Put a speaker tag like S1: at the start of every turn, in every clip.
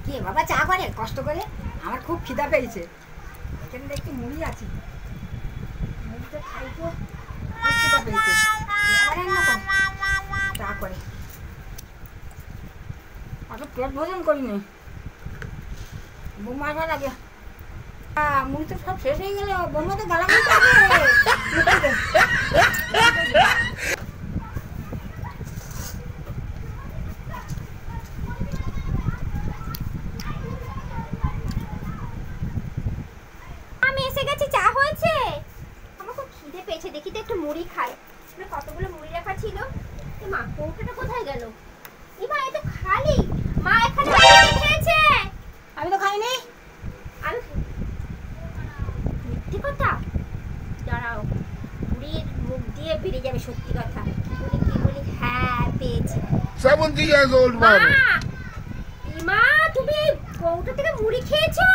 S1: কে বাবা চা করে কষ্ট করে? আমার খুব খিদা পেয়েছে, এখানে দেখছি মুড়ি আছে, মুড়িটা খাই তো, খুব খিদা পেয়েছে। আবার রান্না করে চা করে, অত পেট ভোজন করিনি, বৌমা আসা লাগে। মুড়ি তো সব শেষ হয়ে গেল, বৌমা তো গালাগালি করবে।
S2: আমি এসে গেছি, চা হয়েছে? আমার খুব খিদে পেয়েছে, দেখি তো একটু মুড়ি খাই। কতগুলো মুড়ি রাখা ছিল, মা কৌটাটা কোথায় গেল? মা এ তো খালি। মা এখানে মুড়ি খেয়েছে।
S1: আমি তো খাইনি।
S2: আমি মিথ্যে কথা, দাঁড়াও, মুড়ির মুখ দিয়ে বেরিয়ে যাবে সত্যি কথা। বলি কি বলি, হ্যাঁ পেয়েছি।
S3: 70 years old man.
S2: মা তুমি কৌটা থেকে মুড়ি খেয়েছো?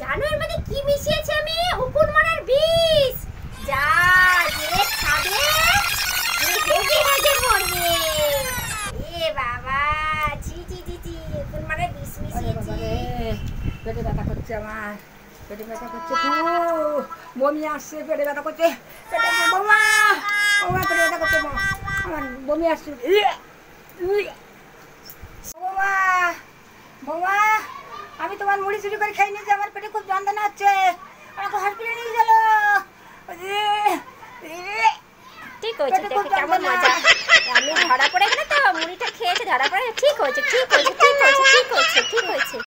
S2: জানো এর মধ্যে কি মিশিয়েছি আমি? উকুন মারার বিষ। যা যে খাবে হেগে হেগে মরবে। এ বাবা, ছি ছি ছি ছি, উকুন মারার বিষ মিশিয়েছি।
S1: পেটে ব্যথা করছে আমার, পেটে ব্যথা করছে খুব, বমি আসছে, পেটে ব্যথা করছে, পেটে বৌমা, বৌমা পেটে ব্যথা করছে, আমার বমি আসছে। বৌমা, বৌমা, আমি তোমার মুড়ি চুরি করে খাই নিয়েছি, আমার পেটে খুব যন্ত্রণা হচ্ছে, আমাকে হসপিটালে নিয়ে চলো।
S2: ঠিক হয়েছে, দেখে কেমন মজা। আমি ধরা পড়ে গেলে তো মুড়িটা খেয়েছে, ধরা পড়ে ঠিক হয়েছে, ঠিক হয়েছে, ঠিক হয়েছে, ঠিক হয়েছে, ঠিক হয়েছে।